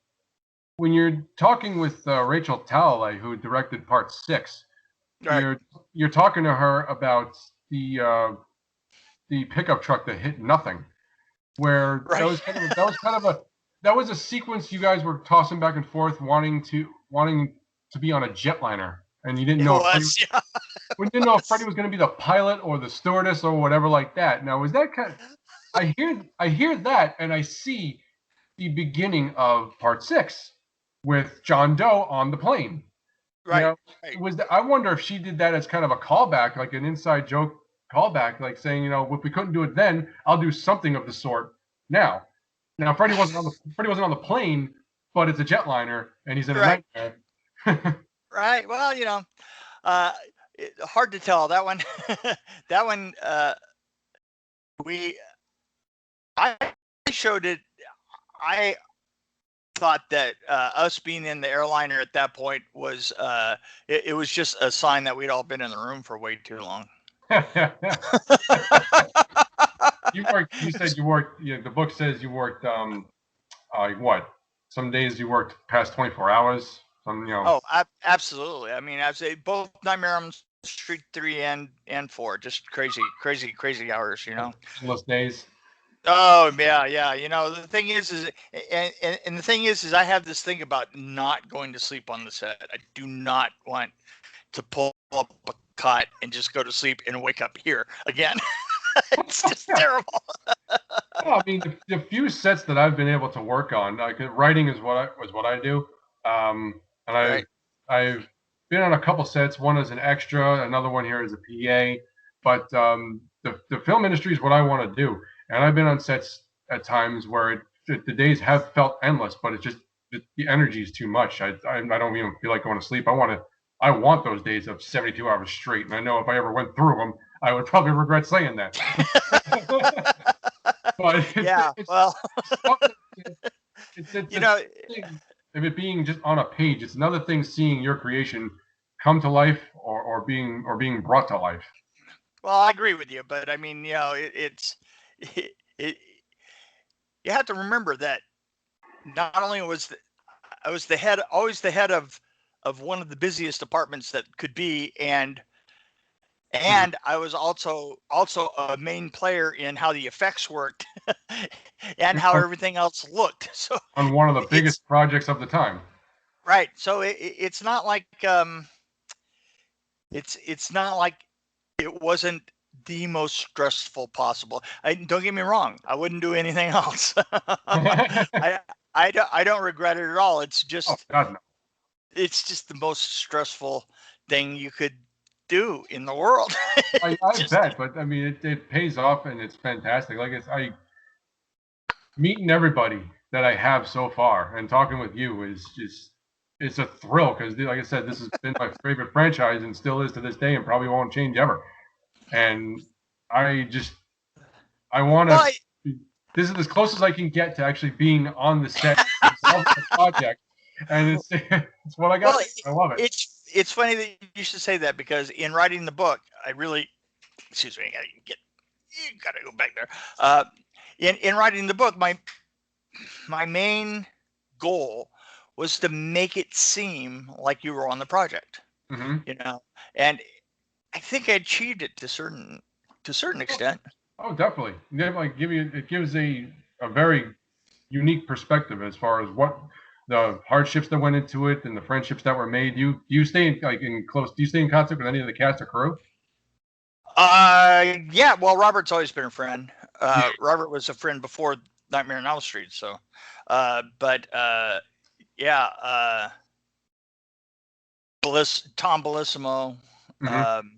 when you're talking with Rachel Talalay, who directed Part 6, right. You're talking to her about the pickup truck that hit nothing, where right. that was a sequence you guys were tossing back and forth, wanting to be on a jetliner, and you didn't know. We didn't know if Freddie was going to be the pilot or the stewardess or whatever like that. Now, is that kind of? I hear that, and I see the beginning of Part 6 with John Doe on the plane. Right. I wonder if she did that as kind of a callback, like an inside joke callback, like saying, if we couldn't do it then, I'll do something of the sort now. Now, Freddie wasn't on the plane, but it's a jetliner, and he's in a nightmare. Right. Well, hard to tell. That one, I showed it. I thought that us being in the airliner at that point was, it was just a sign that we'd all been in the room for way too long. You said you worked. The book says you worked. What? Some days you worked past 24 hours. Oh, absolutely. I mean, I'd say both Nightmare on Elm Street 3 and 4, just crazy hours. Those days. Oh yeah. The thing is and the thing is I have this thing about not going to sleep on the set. I do not want to pull up a cot and just go to sleep and wake up here again. It's just terrible. Well, I mean, the few sets that I've been able to work on, writing is what I do. And I've been on a couple sets. One as an extra, another one here as a PA. But the film industry is what I want to do. And I've been on sets at times where the days have felt endless, but it's just the energy is too much. I don't even feel like going to sleep. I want those days of 72 hours straight. And I know if I ever went through them, I would probably regret saying that. But if it being just on a page, it's another thing seeing your creation come to life or being brought to life. Well, I agree with you, but I mean, you have to remember that not only I was always the head of one of the busiest departments that could be, and I was also a main player in how the effects worked and how everything else looked. So on one of the biggest projects of the time. Right. So it's not like it's not like it wasn't the most stressful possible. Don't get me wrong, I wouldn't do anything else. I don't regret it at all. It's just God, no. it's just the most stressful thing you could do in the world. I bet, but I mean, it pays off and it's fantastic. Like I meeting everybody that I have so far and talking with you is just it's a thrill because, like I said, this has been my favorite franchise and still is to this day and probably won't change ever. And I want to. Well, This is as close as I can get to actually being on the set of the project, and it's what I got. well, I love it. It's funny that you should say that because in writing the book, I really, excuse me, you gotta go back there. In writing the book, my main goal was to make it seem like you were on the project, Mm-hmm. you know, and I think I achieved it to a certain extent. Oh, definitely. Like it gives a very unique perspective as far as what the hardships that went into it and the friendships that were made. Do you stay in close? Do you stay in contact with any of the cast or crew? Yeah. Well, Robert's always been a friend. Yeah. Robert was a friend before Nightmare on Elm Street. So, yeah. Tom Bellissimo, Mm-hmm.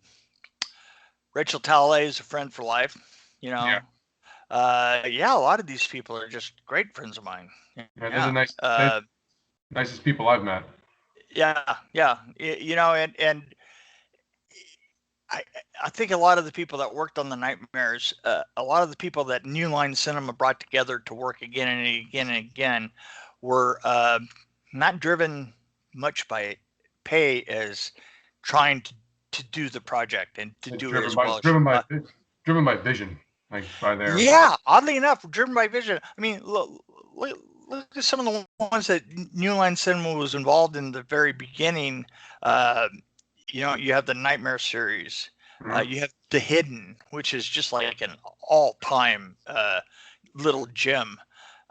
Rachel Talalay is a friend for life. You know. Yeah. Yeah. A lot of these people are just great friends of mine. Yeah, they're Yeah. nicest people I've met. Yeah. Yeah. You know, and I think a lot of the people that worked on the Nightmares, a lot of the people that New Line Cinema brought together to work again and again and again were not driven much by pay as trying to do the project and to do it as well. Driven by vision, like by their. Yeah, oddly enough, driven by vision. I mean, look at some of the ones that New Line Cinema was involved in the very beginning. You know, you have the Nightmare series. Mm-hmm. You have The Hidden, which is just like an all-time little gem.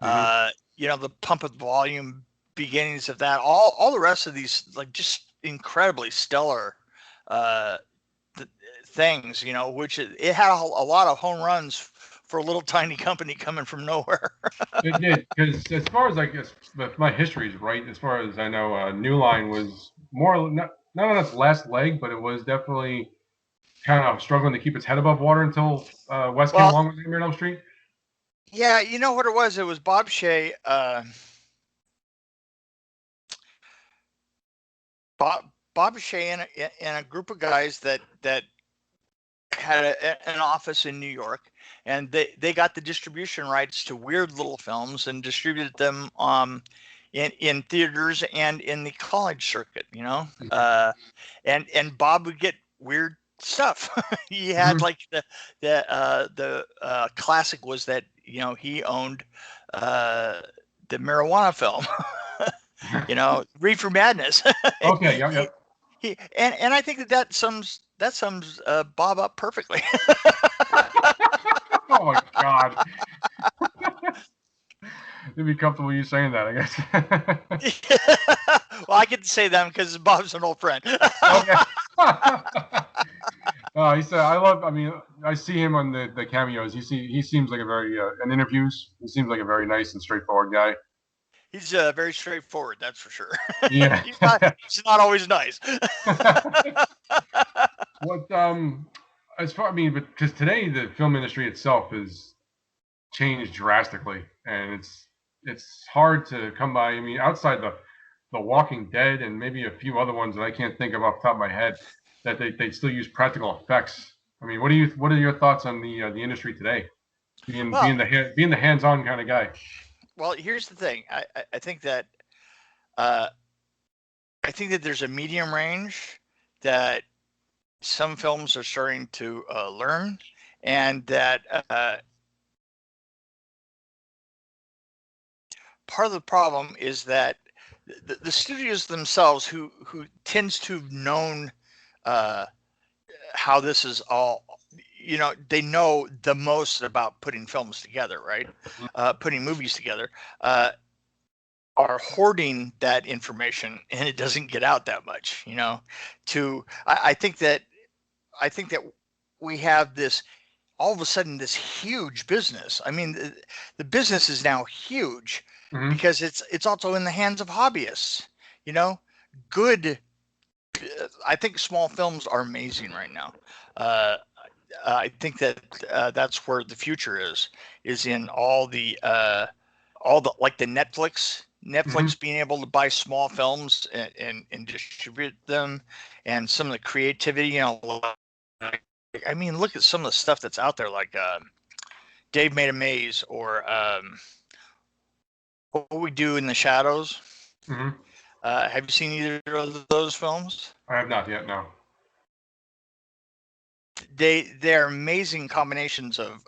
Mm-hmm. You know, the Pump Up Volume beginnings of that. All the rest of these, like, just incredibly stellar things. You know, which it had a lot of home runs for a little tiny company coming from nowhere. It did, because as far as I guess, if my history is right, as far as I know, New Line was more not on its last leg, but it was definitely kind of struggling to keep its head above water until Wes came along with Nightmare on Elm Street. Yeah, you know what it was? It was Bob Shea. Bob Shea and a group of guys that had an office in New York, and they got the distribution rights to weird little films and distributed them in theaters and in the college circuit, you know. And Bob would get weird stuff. He had like the classic was that, you know, he owned the marijuana film. You know, Reefer Madness. Okay, yeah. And I think that sums Bob up perfectly. Oh my God. You'd be comfortable you saying that, I guess. Well, I get to say that because Bob's an old friend. Okay. He said, I see him on the cameos. He seems like a very, in interviews, he seems like a very nice and straightforward guy. He's very straightforward, that's for sure. Yeah. he's not always nice. What, but because today the film industry itself has changed drastically, and it's hard to come by. I mean, outside the Walking Dead and maybe a few other ones that I can't think of off the top of my head, that they still use practical effects. I mean, what are your thoughts on the industry today? Being the hands-on kind of guy. Well, here's the thing. I think that there's a medium range that some films are starting to learn, and that part of the problem is that the studios themselves, who tends to have known how this is all, you know, they know the most about putting films together, right? Putting movies together, are hoarding that information, and it doesn't get out that much, you know. I think that we have this all of a sudden this huge business. I mean, the business is now huge because it's also in the hands of hobbyists. You know, good. I think small films are amazing right now. I think that that's where the future is in all the like the Netflix being able to buy small films and distribute them, and some of the creativity, you know, I mean, look at some of the stuff that's out there, like Dave Made a Maze, or What We Do in the Shadows. Have you seen either of those films? I have not yet, no. They're amazing combinations of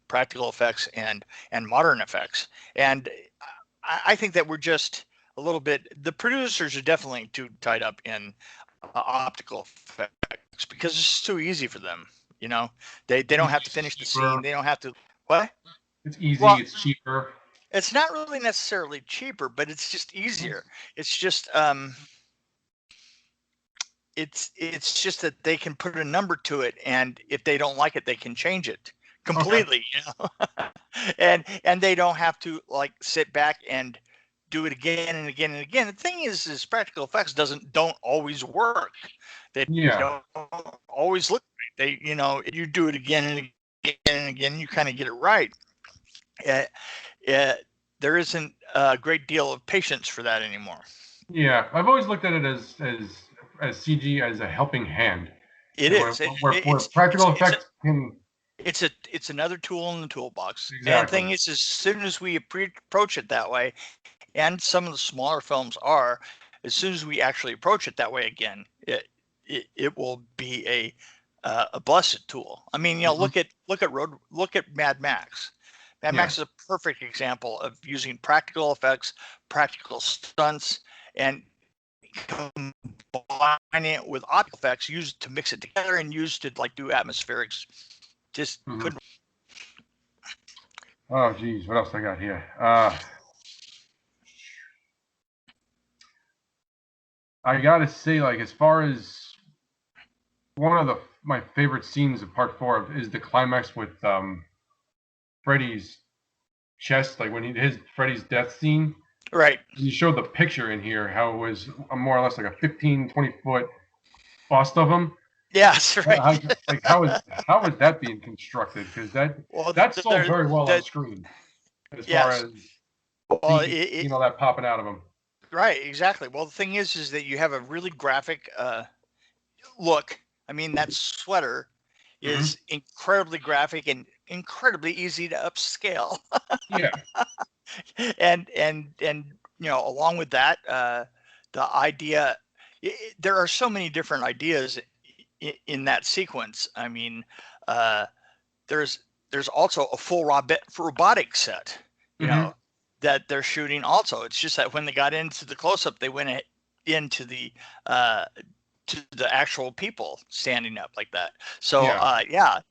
practical effects and modern effects, and I think that we're just a little bit. The producers are definitely too tied up in optical effects because it's too easy for them. You know, they don't have to finish the scene. They don't have to. What? It's easy. Well, it's cheaper. It's not really necessarily cheaper, but it's just easier. It's just it's just that they can put a number to it, and if they don't like it, they can change it completely. Okay. You know, and they don't have to like sit back and do it again and again and again. The thing is practical effects don't always work. They don't always look right. You know, you do it again and again and again, you kind of get it right. There isn't a great deal of patience for that anymore. Yeah, I've always looked at it as CG as a helping hand. It is. Where practical effects can. It's another tool in the toolbox. Exactly. And the thing is, as soon as we approach it that way, and some of the smaller films are, as soon as we actually approach it that way again, it will be a blessed tool. I mean, you know, look at Mad Max. Mad Max is a perfect example of using practical effects, practical stunts, and combining it with optical effects used to mix it together and used to like do atmospherics. Just couldn't. Oh, geez, what else I got here? I gotta say, like, as far as one of my favorite scenes of Part 4 is the climax with Freddy's chest, like when Freddy's death scene. Right. You showed the picture in here, how it was more or less like a 15, 20-foot bust of him. Yes, right. How is that being constructed? Because that's sold very well on screen, as far as that popping out of him. Right, exactly. Well, the thing is that you have a really graphic look. I mean, that sweater is incredibly graphic and incredibly easy to upscale. Yeah. And you know, along with that, the idea, there are so many different ideas in that sequence. I mean, there's also a full robotic set, you know, that they're shooting also. It's just that when they got into the close-up, they went into the to the actual people standing up like that. So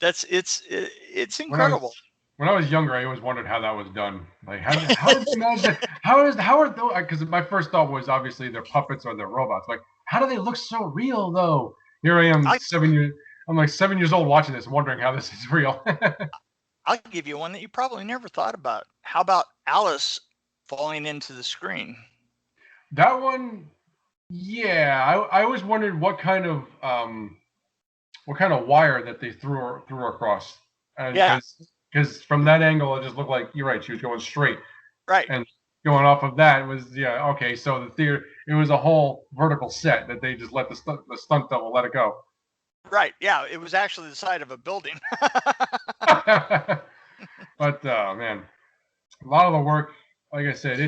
it's incredible. When I was younger, I always wondered how that was done. Like, how did they manage that? How are those? Because my first thought was obviously they're puppets or they're robots. Like, how do they look so real though? Here I am, 7 years. I'm like 7 years old watching this, wondering how this is real. I'll give you one that you probably never thought about. How about Alice falling into the screen? That one, yeah. I always wondered what kind of wire that they threw her across. Because from that angle, it just looked like, you're right, she was going straight. Right. And going off of that was, okay, so the theater, it was a whole vertical set that they just let the stunt double let it go. Right, yeah, it was actually the side of a building. But, man, a lot of the work, like I said,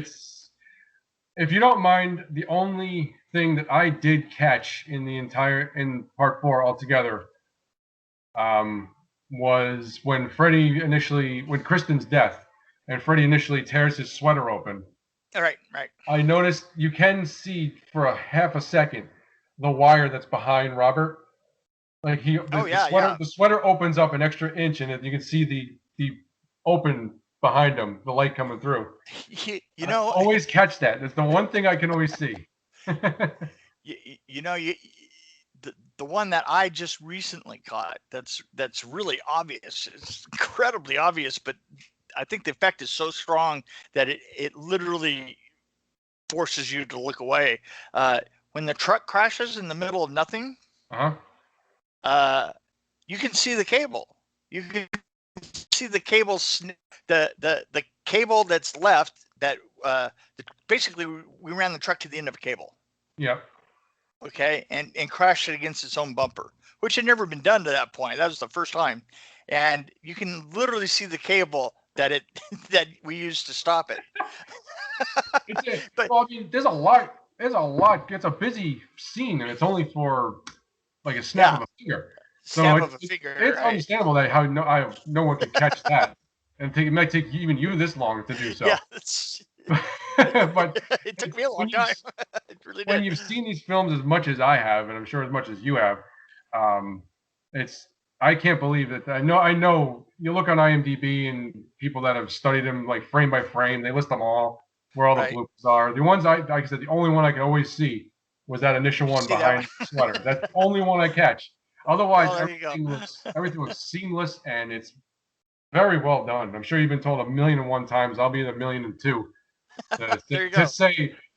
if you don't mind, the only thing that I did catch in Part 4 altogether, was when when Kristen's death, and Freddy initially tears his sweater open. Right. I noticed you can see for a half a second the wire that's behind Robert. Like the sweater opens up an extra inch, and you can see the open behind him, the light coming through. You know, I always catch that. That's the one thing I can always see. the one that I just recently caught that's really obvious. It's incredibly obvious, but I think the effect is so strong that it literally forces you to look away. When the truck crashes in the middle of nothing, you can see the cable. You can see the cable, the cable that's left. That basically we ran the truck to the end of a cable. Yep. Okay, and crashed it against its own bumper, which had never been done to that point. That was the first time, and you can literally see the cable that we used to stop it. But well, I mean, there's a lot. It's a busy scene, and it's only for like a snap of a finger. So it's understandable that no one could catch that, and it might take even you this long to do so. Yeah, but it took me a long time. It really did. When you've seen these films as much as I have, and I'm sure as much as you have, I can't believe that. I know. You look on IMDb and people that have studied them like frame by frame, they list them all where all the bloopers are. The ones like I said, the only one I could always see was that initial one behind the sweater. That's the only one I catch. Otherwise, everything looks seamless, and it's very well done. I'm sure you've been told 1,000,001 times. I'll be the 1,000,002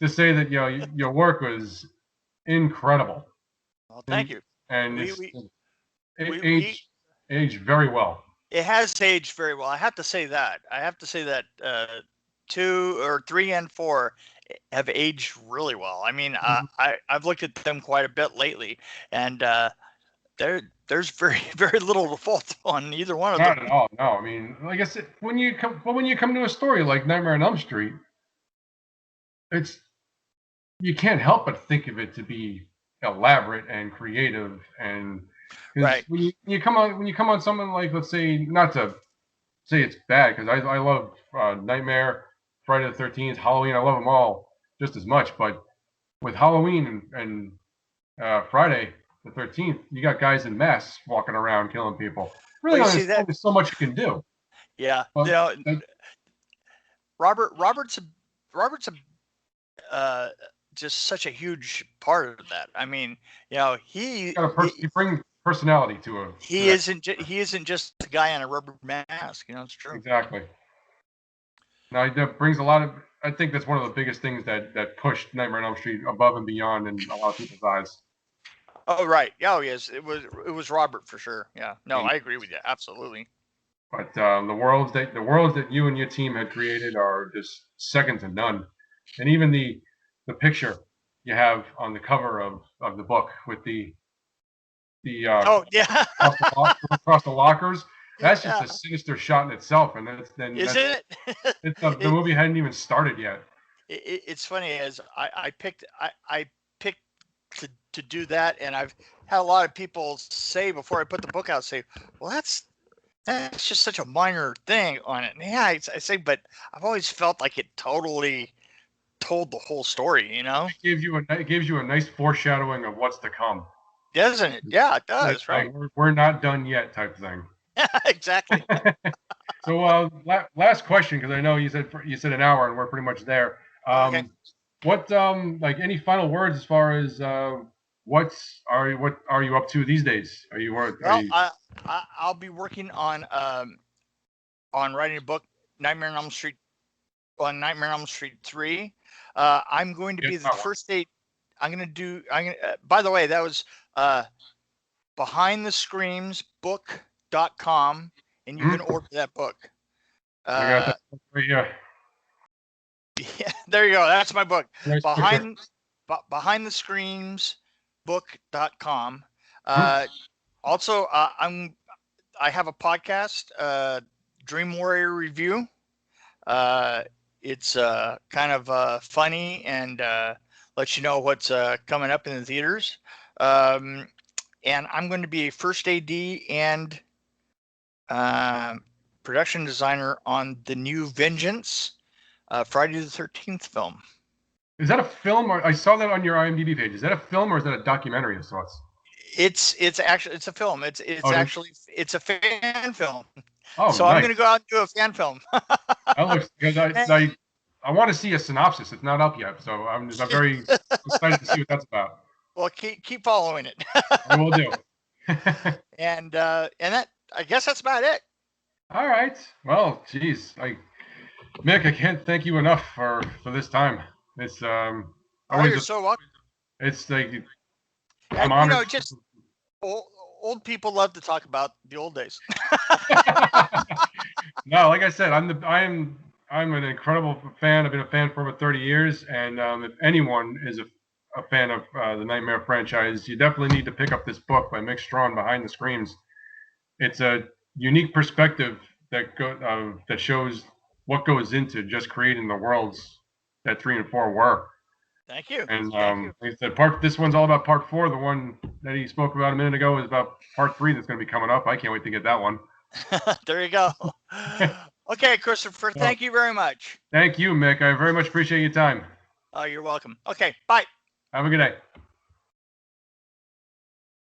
to say that your work was incredible. Well, thank you. And it aged very well. It has aged very well. I have to say that. 2 or 3 and 4 have aged really well. I mean, I've looked at them quite a bit lately, and there's very, very little fault on either one of them. Not at all. No, I mean, like I said, when you come to a story like Nightmare on Elm Street, you can't help but think of it to be elaborate and creative, and when you come on something like, let's say, not to say it's bad, because I love Nightmare, Friday the 13th, Halloween, I love them all just as much, but with Halloween and Friday the 13th, you got guys in masks walking around killing people. Really, there's so much you can do. Yeah, Robert's just such a huge part of that. I mean, he brings personality to him. He isn't just a guy in a rubber mask. It's true. Exactly. Now that brings a lot of. I think that's one of the biggest things that pushed Nightmare on Elm Street above and beyond in a lot of people's eyes. Oh right. Oh yes, it was Robert for sure. Yeah. No, I agree with you. Absolutely. But the worlds that you and your team had created are just second to none. And even the picture you have on the cover of the book with the across the lockers, that's just a sinister shot in itself. And the movie hadn't even started yet. It's funny, as I picked to do that, and I've had a lot of people say before I put the book out, say, well, that's just such a minor thing on it. And yeah, I say, but I've always felt like it totally told the whole story. It gives you a nice foreshadowing of what's to come, doesn't it? Yeah, it does. It's right. We're not done yet, type thing. Exactly. So last question, because I know you said an hour, and we're pretty much there. Okay. What like any final words as far as what are you up to these days? I'll be working on writing a book, Nightmare on Elm Street 3. I'm going to be the first date. By the way, that was behindthescreamsbook.com, and you can order that book. I got that right here. Yeah, there you go. That's my book. Nice behindthescreamsbook.com. Also, I have a podcast, Dream Warrior Review. It's kind of funny and lets you know what's coming up in the theaters. And I'm going to be a first AD and production designer on the new Vengeance Friday the 13th film. Is that a film? Or I saw that on your IMDb page. Is that a film or is that a documentary of sorts? It's actually a film. It's a fan film. Oh, so nice. I'm going to go out and do a fan film. That looks because I want to see a synopsis. It's not up yet, so I'm very excited to see what that's about. Well, keep following it. I will do. and that, I guess that's about it. All right. Well, geez, Mick, I can't thank you enough for this time. It's You're so welcome. It's like And, I'm honored. just old people love to talk about the old days. No, like I said, I'm an incredible fan. I've been a fan for over 30 years, and if anyone is a fan of the Nightmare franchise, you definitely need to pick up this book by Mick Strawn, Behind the Screams. It's a unique perspective that shows what goes into just creating the worlds that 3 and 4 were. Thank you. And Thank you. like I said, this one's all about part 4. The one that he spoke about a minute ago is about part 3 that's going to be coming up. I can't wait to get that one. There you go. Okay, Christopher, thank you very much. Thank you, Mick. I very much appreciate your time. You're welcome. Okay, bye. Have a good day.